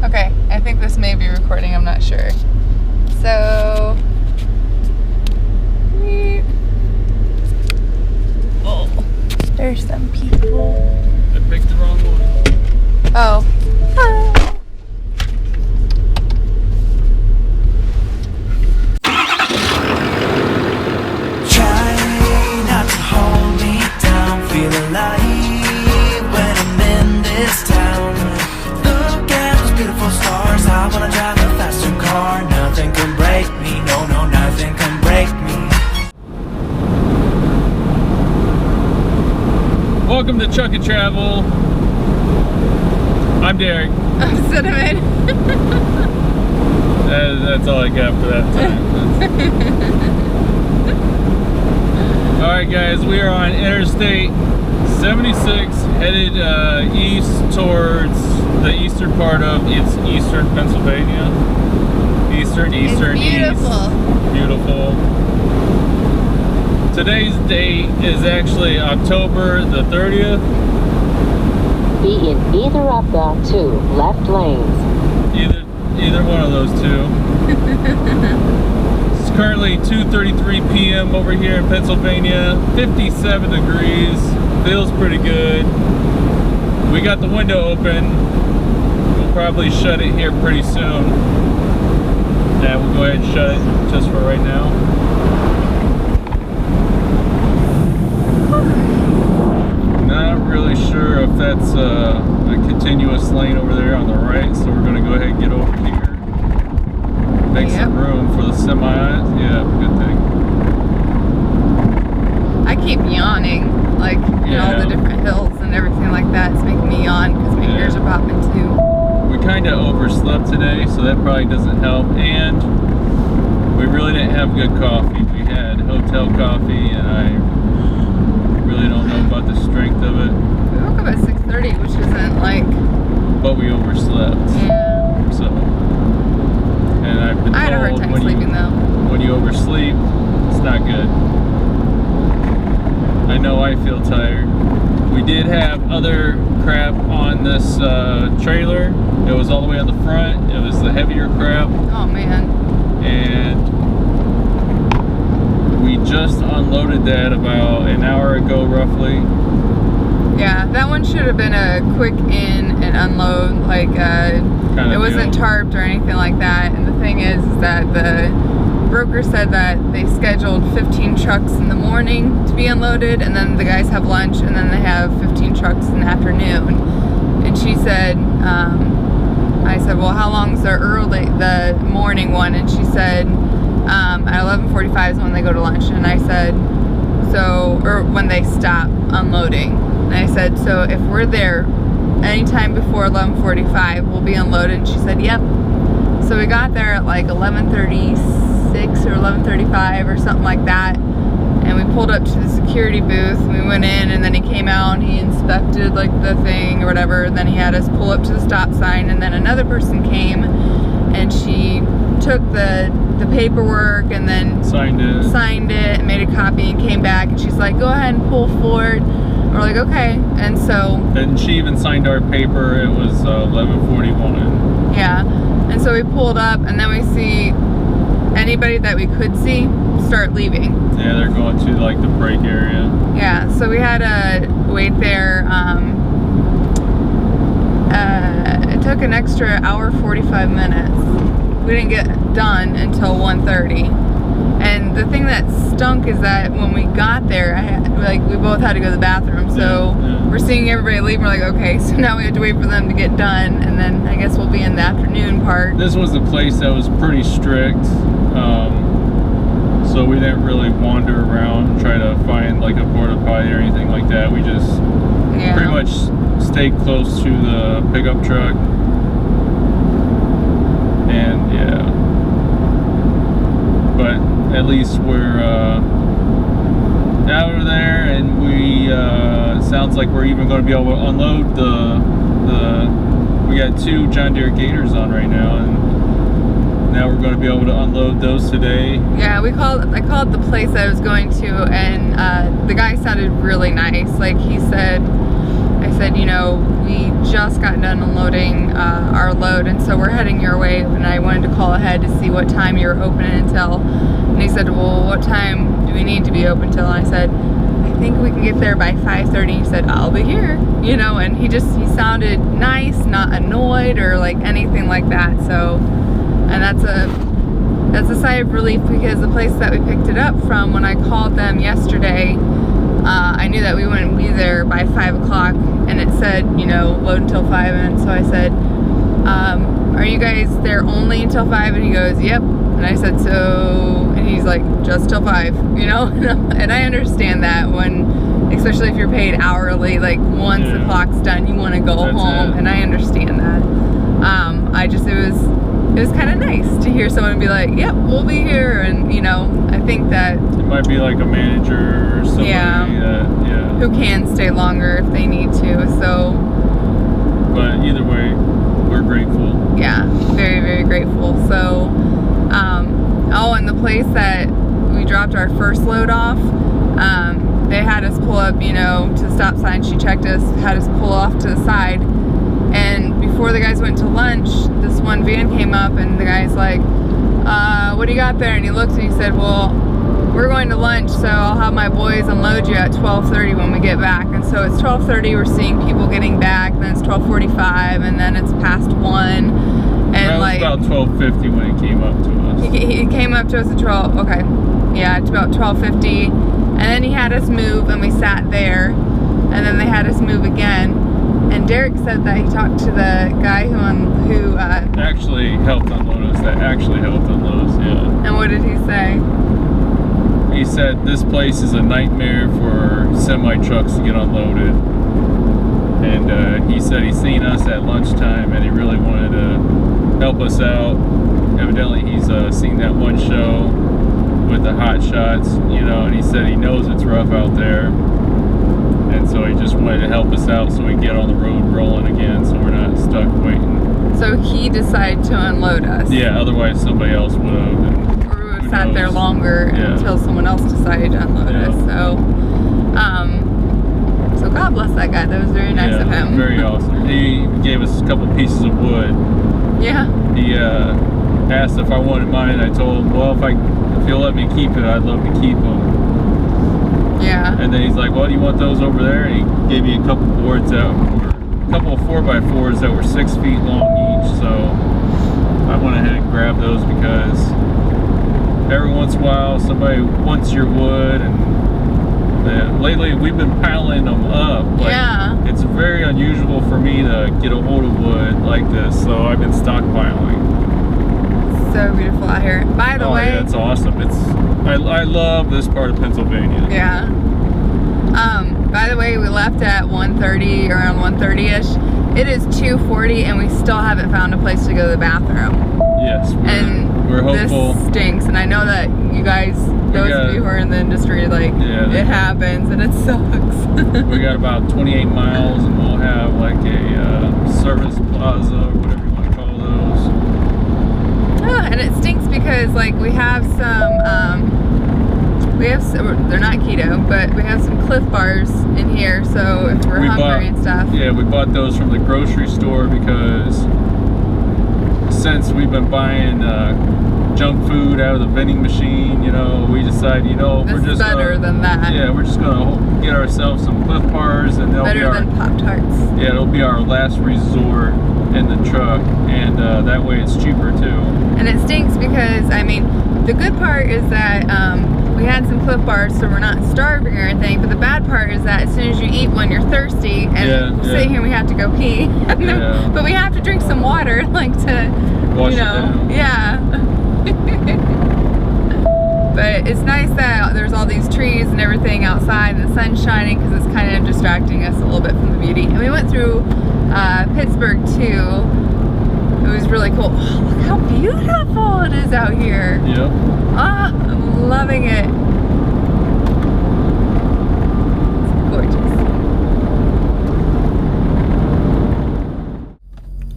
Okay, I think this may be recording, I'm not sure. So, oh, there's some people. I picked the wrong one. Oh. Try not to hold me down, feel alive when I'm in this town. Look at those beautiful stars, I wanna drive a faster car. Nothing can break me, no, no, nothing can break me. Welcome to Chuck and Travel. I'm Derek. I'm Cinnamon. That's all I got for that time. Alright guys, we are on Interstate 76 headed east towards the eastern part of eastern Pennsylvania. Eastern It's beautiful. East. Beautiful. Today's date is actually October the 30th. Be in either of the two left lanes. Either one of those two. It's currently 2:33 p.m. over here in Pennsylvania. 57 degrees. Feels pretty good. We got the window open. We'll probably shut it here pretty soon. Yeah, we'll go ahead and shut it just for right now. Not really sure if that's a continuous lane over there on the right, so we're going to go ahead and get over here. Make some room for the semis. Yeah, good thing. I keep yawning, like, in all the different hills and everything like that. It's making me yawn because my ears are popping too. We kind of overslept today, so that probably doesn't help. And we really didn't have good coffee. We had hotel coffee, and I really don't know about the strength of it. We woke up at 6:30, which isn't like... But we overslept. Yeah. So, and I've been told I had a hard time sleeping though. When you oversleep, it's not good. I know I feel tired. We did have other crap on this trailer. It was all the way on the front. It was the heavier crap. Oh man. And we just unloaded that about an hour ago roughly. Yeah, that one should have been a quick in and unload, like it wasn't tarped or anything like that. And the thing is that the broker said that they scheduled 15 trucks in the morning to be unloaded, and then the guys have lunch, and then they have 15 trucks in the afternoon. And she said, I said, well, how long's the morning one? And she said, at 11:45 is when they go to lunch. And I said, or when they stop unloading. And I said, so if we're there anytime before 11:45, we'll be unloaded. And she said, yep. So we got there at like 11:36 or 11:35 or something like that. And we pulled up to the security booth. And we went in, and then he came out and he inspected like the thing or whatever. And then he had us pull up to the stop sign. And then another person came, and she took the paperwork and then signed it and made a copy and came back, and she's like, go ahead and pull forward. And we're like, okay. And she even signed our paper. It was 11:41. Yeah. And so we pulled up, and then we see anybody that we could see start leaving. Yeah, they're going to like the break area. Yeah, so we had to wait there. It took an extra hour 45 minutes. We didn't get done until 1:30. And the thing that stunk is that when we got there, we both had to go to the bathroom. So we're seeing everybody leave. We're like, okay, so now we have to wait for them to get done, and then I guess we'll be in the afternoon part. This was a place that was pretty strict, so we didn't really wander around and try to find like a porta potty or anything like that. We just pretty much stayed close to the pickup truck, and but at least we're out of there, and we sounds like we're even going to be able to unload we got 2 John Deere Gators on right now, and now we're going to be able to unload those today. Yeah, I called the place I was going to, and the guy sounded really nice. Like, he said I said, you know, we just got done unloading our load, and so we're heading your way, and I wanted to call ahead to see what time you were open until. And he said, well, what time do we need to be open till? And I said, I think we can get there by 5:30. He said, I'll be here, you know, and he sounded nice, not annoyed or like anything like that. So, and that's a sigh of relief, because the place that we picked it up from, when I called them yesterday, I knew that we wouldn't be there by 5 o'clock, and it said, you know, load until 5. And so I said, are you guys there only until 5? And he goes, yep. And I said, so, and he's like, just till 5, you know? And I understand that, when, especially if you're paid hourly, like once the clock's done, you want to go home, and I understand that. It was kind of nice to hear someone be like, yep, we'll be here, and you know, I think that it might be like a manager or somebody who can stay longer if they need to. So, but either way, we're grateful. Yeah, very, very grateful. So, oh, and the place that we dropped our first load off, they had us pull up, you know, to the stop sign. She checked us, had us pull off to the side. And before the guys went to lunch, this one van came up, and the guy's like, what do you got there? And he looked and he said, well, we're going to lunch, so I'll have my boys unload you at 12:30 when we get back. And so it's 12:30, we're seeing people getting back, then it's 12:45, and then it's past 1. And that was like about 12:50 when he came up to us. He came up to us at 12, okay. Yeah, it's about 12:50. And then he had us move, and we sat there, and then they had us move again. And Derek said that he talked to the guy who actually helped unload us. Yeah. And what did he say? He said this place is a nightmare for semi trucks to get unloaded. And he said he's seen us at lunchtime, and he really wanted to help us out. Evidently, he's seen that one show with the hot shots, you know, and he said he knows it's rough out there. And so he just wanted to help us out so we can get on the road rolling again, so we're not stuck waiting. So he decided to unload us. Yeah, otherwise somebody else would have. Or we would have sat there longer until someone else decided to unload us. So God bless that guy. That was very nice of him. Very awesome. He gave us a couple pieces of wood. Yeah. He asked if I wanted mine. I told him, well, if you'll let me keep it, I'd love to keep them. Yeah. And then he's like, well, do you want those over there? And he gave me a couple boards that were, a couple of 4x4s that were 6 feet long each. So I went ahead and grabbed those, because every once in a while somebody wants your wood, and lately we've been piling them up. Like, it's very unusual for me to get a hold of wood like this, so I've been stockpiling. So beautiful out here. By the way, yeah, it's awesome. I love this part of Pennsylvania. Yeah. By the way, we left at 1:30, around 1:30ish. It is 2:40, and we still haven't found a place to go to the bathroom. Yes. We're hopeful. This stinks, and I know that you guys, those of you who are in the industry, like, it happens, and it sucks. We got about 28 miles, and we'll have like a service plaza, or whatever you want to call those. And it stinks because, like, we have some, they're not keto, but we have some Cliff Bars in here, so if we're hungry and stuff. Yeah, we bought those from the grocery store, because since we've been buying junk food out of the vending machine, you know, we decided, you know, we're just better than that. Yeah, we're just gonna get ourselves some Cliff Bars, and they'll be better than Pop-Tarts. Yeah, it'll be our last resort in the truck, and that way it's cheaper too. And it stinks because, I mean, the good part is that we had some Cliff Bars, so we're not starving or anything, but the bad part is that as soon as you eat one, you're thirsty, and we're sitting here and we have to go pee. But we have to drink some water, like, to, wash, you know, But it's nice that there's all these trees and everything outside, and the sun's shining, because it's kind of distracting us a little bit from the beauty. And we went through Pittsburgh too. It was really cool. Oh, look how beautiful it is out here. Yep. Ah, I'm loving it. It's gorgeous.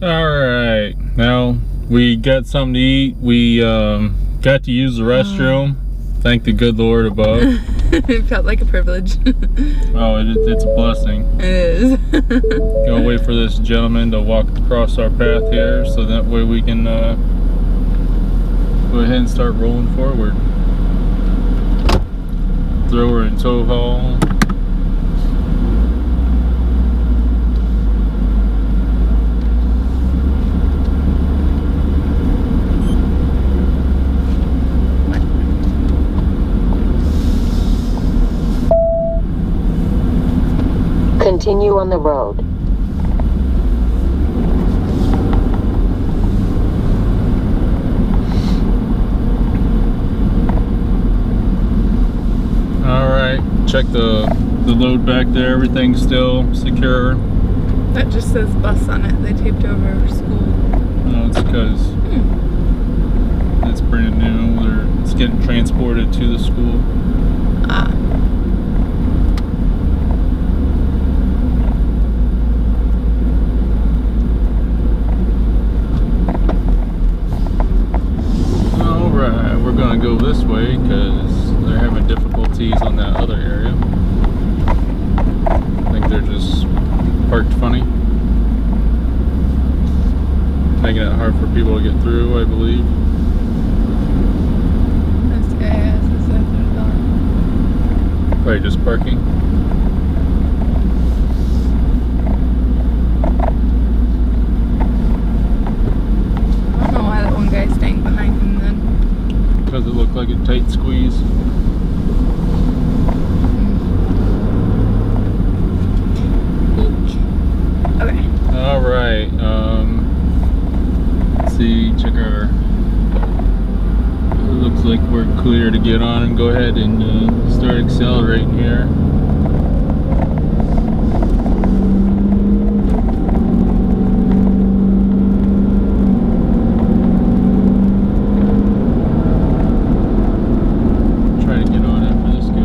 All right, now we got something to eat. We got to use the restroom. Thank the good Lord above. It felt like a privilege. Oh, it's a blessing. It is. Gonna wait for this gentleman to walk across our path here, so that way we can go ahead and start rolling forward. Throw her in tow haul. Continue on the road. Alright, check the load back there. Everything's still secure. That just says bus on it. They taped over school. No, it's because it's brand new. It's getting transported to the school. Ah. Alright, we're gonna go this way because they're having difficulties on that other area. I think they're just parked funny. Making it hard for people to get through, I believe. This guy has his sensors on. Probably just parking. I don't know why that one guy's staying behind him then. Because it looked like a tight squeeze. Okay. Alright, let's see, check our, it looks like we're clear to get on and go ahead and start accelerating here. Try to get on after this guy.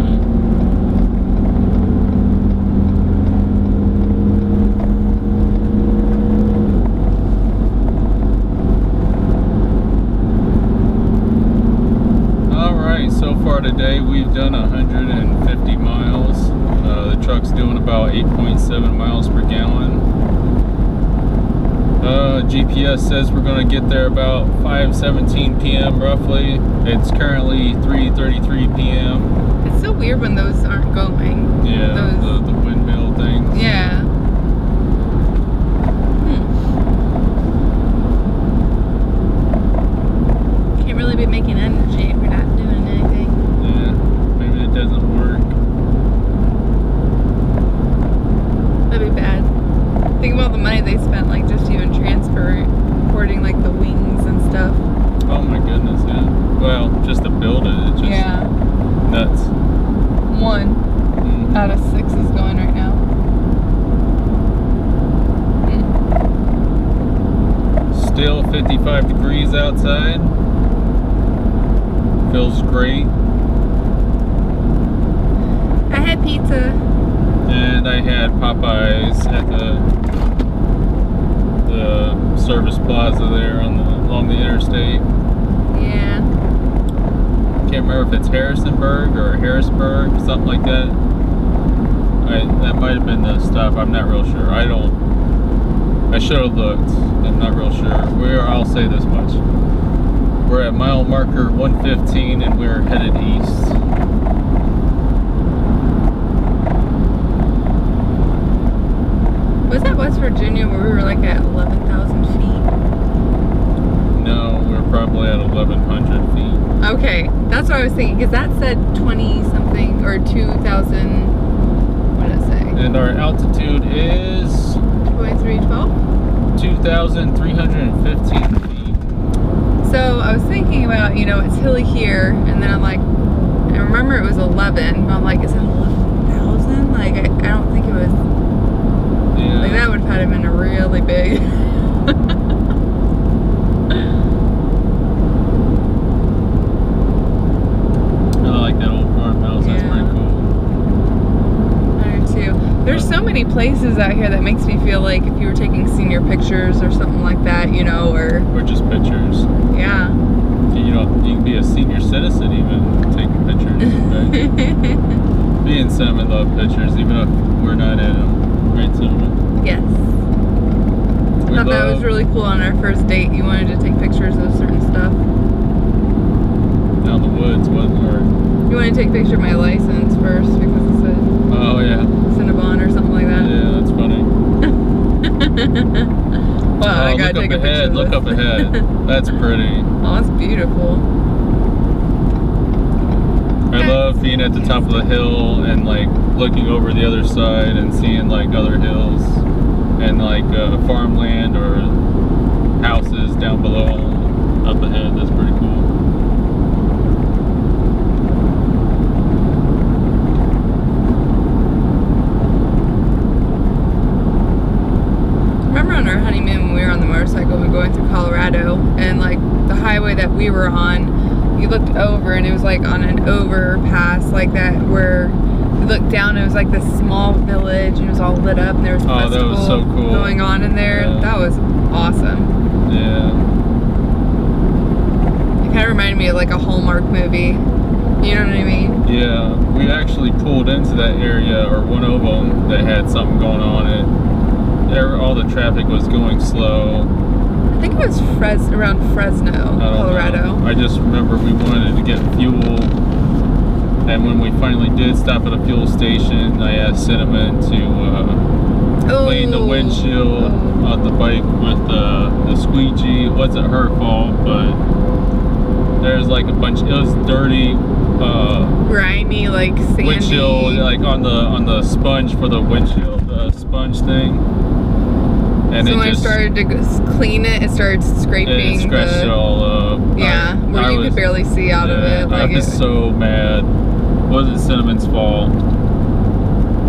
So far today we've done 150 miles. The truck's doing about 8.7 miles per gallon. GPS says we're going to get there about 5:17 p.m. roughly. It's currently 3:33 p.m. It's so weird when those aren't going. Yeah, those... the windmill things. Yeah. Can't really be making energy if we're not doing anything. Yeah, maybe it doesn't work. That'd be bad. Think about the money they spent, like just even transporting like the wings and stuff. Oh my goodness, yeah. Well, just to build it, it's just nuts. 1 out of 6 is going right now. Still 55 degrees outside. Feels great. I had pizza. And I had Popeyes at the service plaza there along the interstate. Yeah. Can't remember if it's Harrisonburg or Harrisburg, something like that. That might have been the stop. I'm not real sure. I should have looked. I'm not real sure. I'll say this much. We're at mile marker 115 and we're headed east. Was that West Virginia where we were like at 11,000 feet? No, we're probably at 1,100 feet. Okay, that's what I was thinking, because that said 20 something or 2,000. What did it say? And our altitude is 2312? 2,315 feet. So I was thinking about, it's hilly here, and then I'm like, I remember it was 11, but I'm like, is it 11,000? Like, I don't think it was. Yeah. Like, that would have had been really big. I like that old farmhouse. That's pretty cool. I do too. There's so many places out here that makes me feel like if you were taking senior pictures or something like that, or just pictures. Yeah. You don't You can be a senior citizen even, taking pictures. Right? Me and Cinnamon love pictures, even if we're not in them. Right, Cinnamon? Yes. I thought that was really cool on our first date. You wanted to take pictures of certain stuff. Down the woods, wasn't it? You wanted to take a picture of my license first because it said Cinnabon or something like that. Yeah, that's funny. Well, I gotta take a picture of Look up ahead. That's pretty. Oh, it's beautiful. I love being at the top of the hill and like looking over the other side and seeing like other hills and like farmland or houses down below up ahead. That's pretty cool. Remember on our honeymoon when we were on the motorcycle, we were going through Colorado, and like the highway that we were on, you looked over and it was like on an overpass like that where you looked down and it was like this small village and it was all lit up and there was a festival that was so cool. going on in there. Yeah. That was awesome. Yeah. It kind of reminded me of like a Hallmark movie. You know what I mean? Yeah. We actually pulled into that area, or one of them, that had something going on. All the traffic was going slow. I think it was around Fresno, Colorado. I just remember we wanted to get fuel, and when we finally did stop at a fuel station, I asked Cinnamon to clean the windshield on the bike with the squeegee. It wasn't her fault, but there's like a bunch. It was dirty, grimy, like sandy windshield, like on the sponge for the windshield, the sponge thing. And so when I started to clean it, it started scraping. It scratched it all up. Yeah, where you could barely see out of it. Like I was so mad. It wasn't Cinnamon's fault.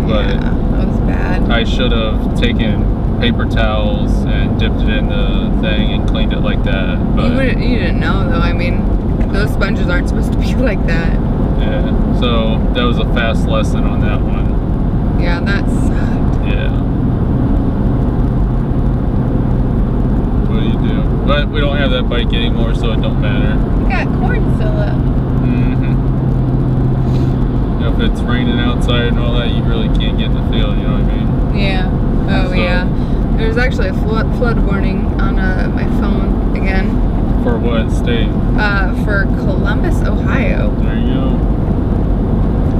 But yeah, that was bad. I should have taken paper towels and dipped it in the thing and cleaned it like that. But you didn't know though. I mean, those sponges aren't supposed to be like that. Yeah, so that was a fast lesson on that one. Yeah, that sucked. Yeah. What do you do? But we don't have that bike anymore, so it don't matter. You got corn still up. Mm-hmm. If it's raining outside and all that, you really can't get in the field, you know what I mean? Yeah. Oh, so, yeah. There's actually a flood warning on my phone again. For what state? For Columbus, Ohio. There you go.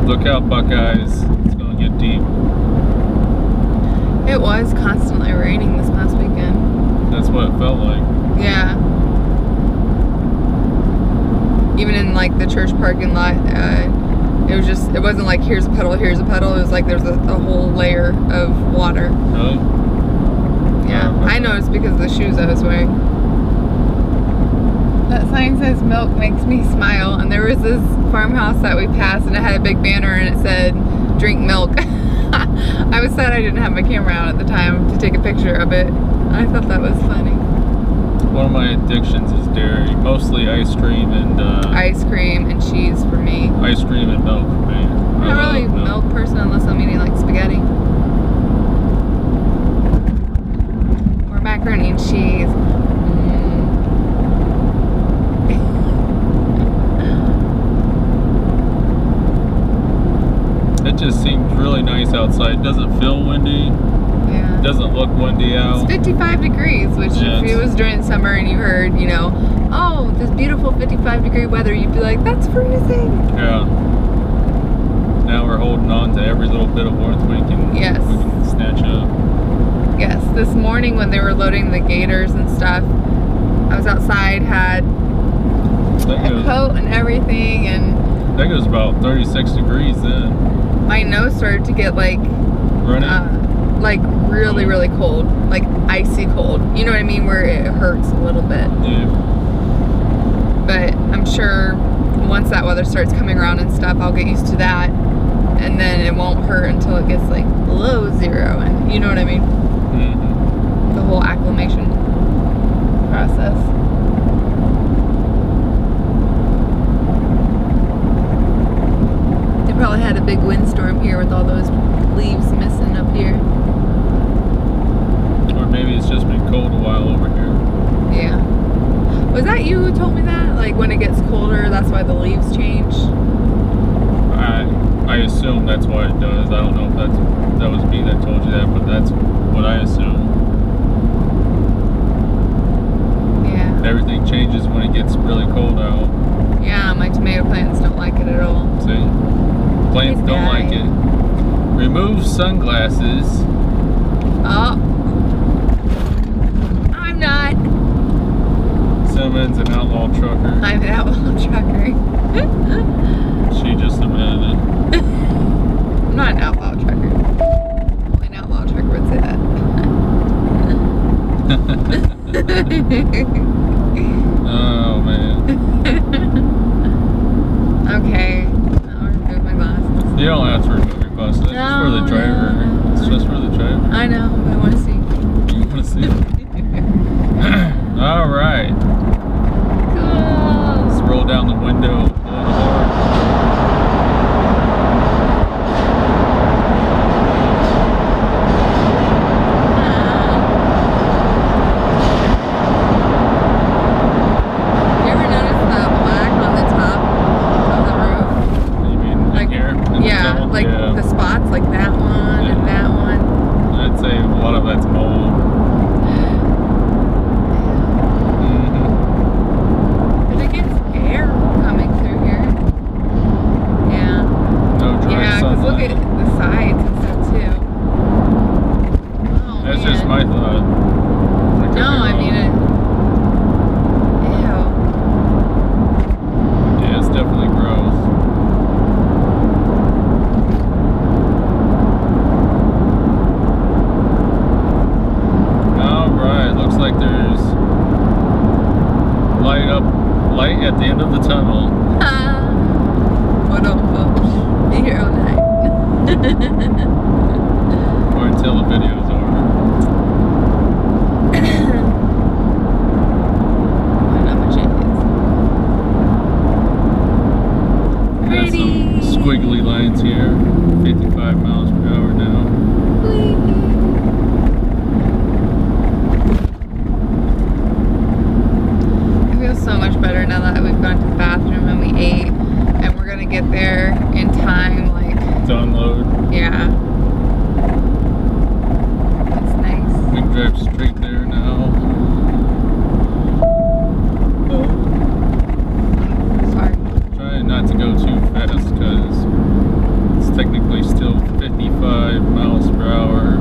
Look out, Buckeyes. It's going to get deep. It was constantly raining this past weekend. That's what it felt like. Yeah. Even in like the church parking lot, it wasn't like here's a puddle, here's a puddle. It was like there's a whole layer of water. Really? Yeah. I noticed because of the shoes I was wearing. That sign says milk makes me smile, and there was this farmhouse that we passed and it had a big banner and it said drink milk. I was sad I didn't have my camera out at the time to take a picture of it. I thought that was funny. One of my addictions is dairy, mostly ice cream and ice cream and cheese for me. Ice cream and milk for me. I'm not really a milk person unless I'm eating like spaghetti or macaroni and cheese. It just seems really nice outside. It doesn't feel windy. Yeah. It doesn't look windy out. It's 55 degrees, which if it was during summer and you heard, you know, oh, this beautiful 55-degree weather, you'd be like, that's freezing. Yeah. Now we're holding on to every little bit of warmth we can snatch up. Yes. This morning when they were loading the gators and stuff, I was outside, had a coat and everything, and I think it was about 36 degrees then. My nose started to get like like really, really cold, like icy cold. You know what I mean? Where it hurts a little bit. Yeah. But I'm sure once that weather starts coming around and stuff, I'll get used to that, and then it won't hurt until it gets like below zero, and you know what I mean? Mm-hmm. The whole acclimation process. Probably had a big windstorm here with all those leaves missing up here. Or maybe it's just been cold a while over here. Yeah. Was that you who told me that? Like when it gets colder, that's why the leaves change? I assume that's why it does. I don't know if that was me that told you that, but that's what I assume. Yeah. Everything changes when it gets really cold out. Yeah, my tomato plants don't like it at all. See? Plants don't like it. Remove sunglasses. Oh. I'm not. Simmons, an outlaw trucker. I'm an outlaw trucker. She just admitted it. I'm not an outlaw trucker. Only an outlaw trucker would say that. Oh, man. Okay. I'll remove my glasses. You don't have to remove your glasses. It's just for the driver. No. It's just for the driver. I know, but I want to see. You want to see it? All right. Cool. Let's roll down the window. Blow the horn. You ever notice the black on the top of the roof? You mean Like, here? In the yeah, tunnel? like Yeah. the spots, like that one Yeah. and that one. I'd say a lot of that's mold. Mhm. But it gets air coming through here. Yeah. No dry Yeah, because sunlight. look at the sides and stuff too. Oh, That's man. just my thought. could No, be I mean wrong. it. Ew. Yeah, it's definitely gross. Alright, looks like there's light at the end of the tunnel. What up, folks? Be here all night. Or until the video's over. Not much it We got Pretty. some squiggly lines here. 55 miles per hour now. I feel so much better now that we've gone to the bathroom and we ate, and we're gonna get there in time. Like, To unload. yeah, that's nice. We can drive straight there now. Sorry. Trying not to go too fast because it's technically still 55 miles per hour.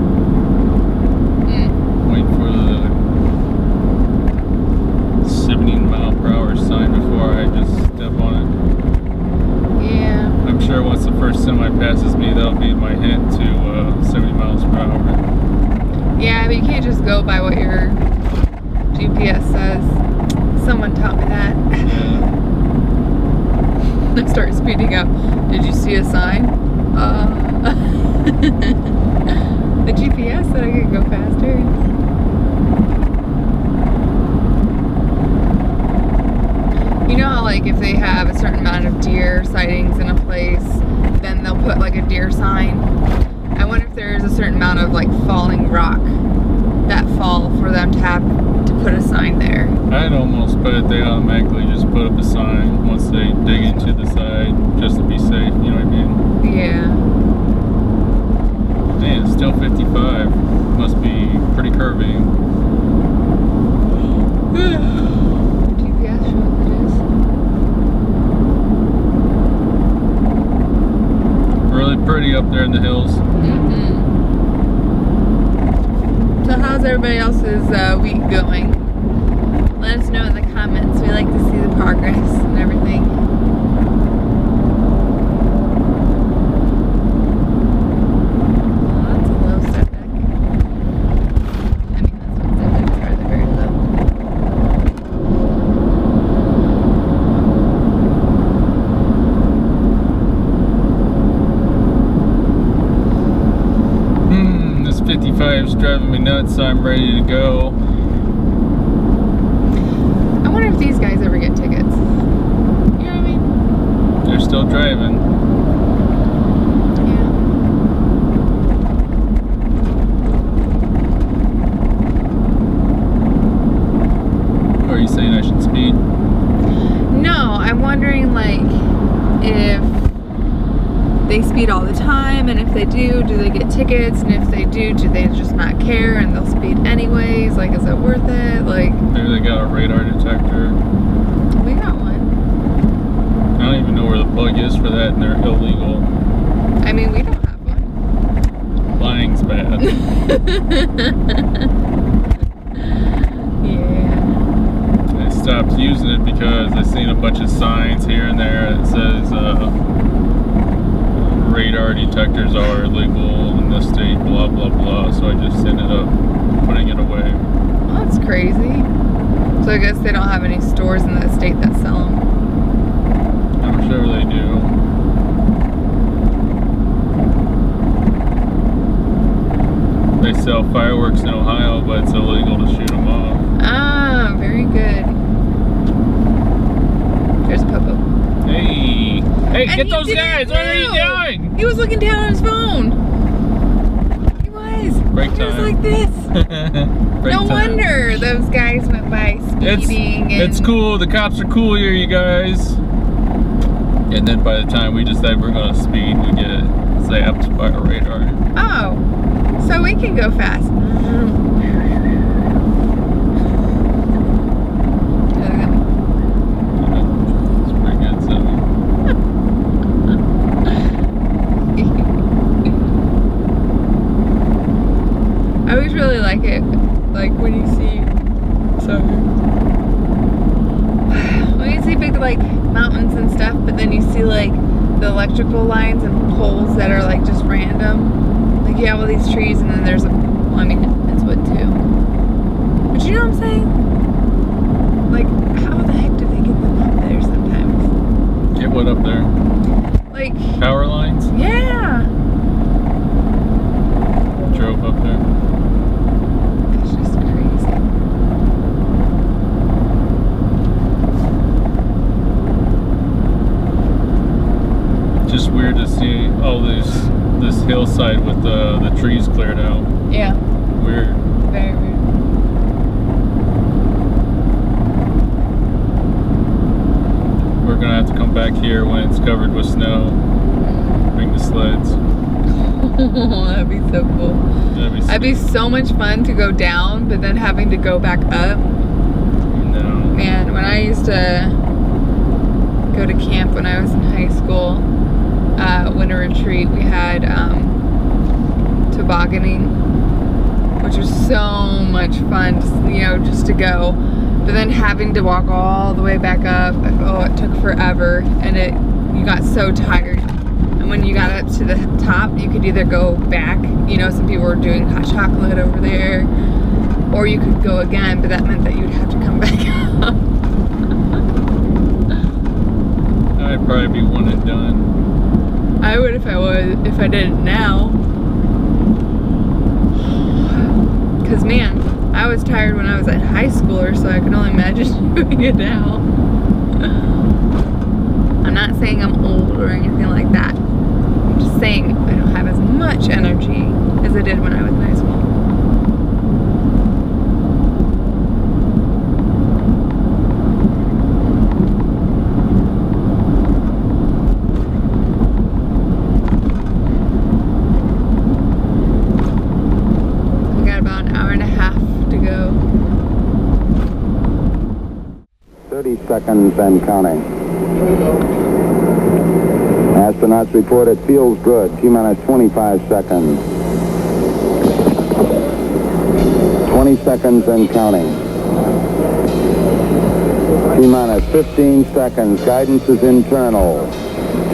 Wait for the 70-mile-per-hour sign before I just step on Yeah. it. I'm sure once the first semi passes me, that'll be my hint to 70 miles per hour. Yeah, but you can't just go by what your GPS says. Someone taught me that. Yeah. I started speeding up. Did you see a sign? The GPS said I could go faster. You know how, like, if they have a certain amount of deer sightings in a place, then they'll put like a deer sign. I wonder if there's a certain amount of like falling rock that fall for them to have to put a sign there. I'd almost bet they automatically just put up a sign once they dig into the side just to be safe, you know what I mean? Yeah. Man, it's still 55. Must be pretty curvy. GPS shows it is. Really pretty up there in the hills. So how's everybody else's week going? Let us know in the comments. We like to see the progress and everything. Oh, that's a low step deck. I mean, that's what step decks are. They're very low. This 55 is driving me nuts, so I'm ready to go. I wonder if these guys ever get tickets. You know what I mean? They're still driving. Yeah. Or are you saying saying I should speed? No, I'm wondering like if they speed all the time, and if they do they get tickets? And if they do they just not care and they'll speed anyways? Like, is it worth it? Like, maybe they got a radar detector. We got one. I don't even know where the plug is for that, and they're illegal. I mean, we don't have one. Lying's bad. Yeah. I stopped using it because I seen a bunch of signs here and there that says radar detectors are illegal in this state, blah blah blah. So I just ended up putting it away. Well, that's crazy. So I guess they don't have any stores in that state that sell them. I'm sure they do. They sell fireworks in Ohio, but it's illegal to shoot them off. Ah, very good. There's Popo. Hey! Hey, And get he those didn't guys! What are you move. doing? He was looking down on his phone. He was. Break He was time. like this. Break No time. wonder those guys went by speeding. It's cool. The cops are cool here, you guys. And then by the time we decide we're gonna speed, we get zapped by a radar. Oh, so we can go fast. It's pretty good, so. I always really like it, like when you see, when you see big like mountains and stuff, but then you see like the electrical lines and poles that are like just random. Like you have all these trees, and then there's well, I mean, it's wood too. But you know what I'm saying? Like, how the heck do they get them up there sometimes? Get what up there? Like, Power lines? yeah. Drove up there. It's just crazy. Just weird to see all this hillside with the trees cleared out. Yeah. Weird. Very weird. We're gonna have to come back here when it's covered with snow. Bring the sleds. That'd be so cool. That'd be so much fun to go down, but then having to go back up. No. Man, when I used to go to camp when I was in high school, winter retreat, we had tobogganing, which was so much fun, just to go. But then having to walk all the way back up, it took forever, and you got so tired. And when you got up to the top, you could either go back, some people were doing hot chocolate over there, or you could go again, but that meant that you'd have to come back up. I'd probably be one and done. I would if I did it now. Cause man, I was tired when I was at high schooler, so I can only imagine doing it now. I'm not saying I'm old or anything like that. I'm just saying I don't have as much energy as I did when I was in high school. We got about an hour and a half to go. 30 seconds and counting. Astronauts report it feels good. T-minus 25 seconds. 20 seconds and counting. T-minus 15 seconds. Guidance is internal.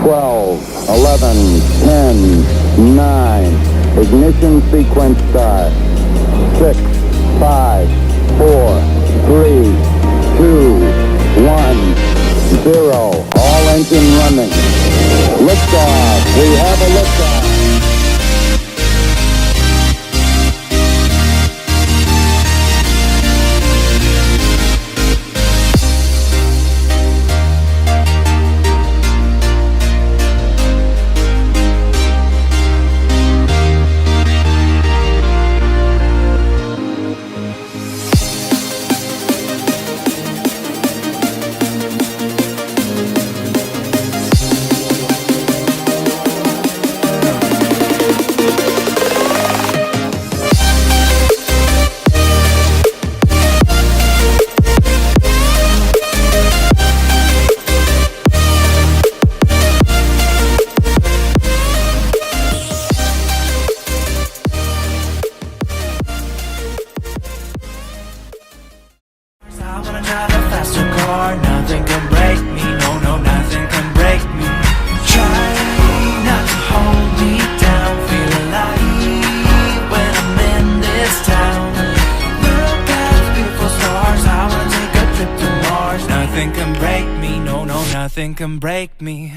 12, 11, 10, 9. Ignition sequence start. 6, 5, 4, 3, 2, 1, 0. All engine running. Liftoff. We have a liftoff. nothing can break me.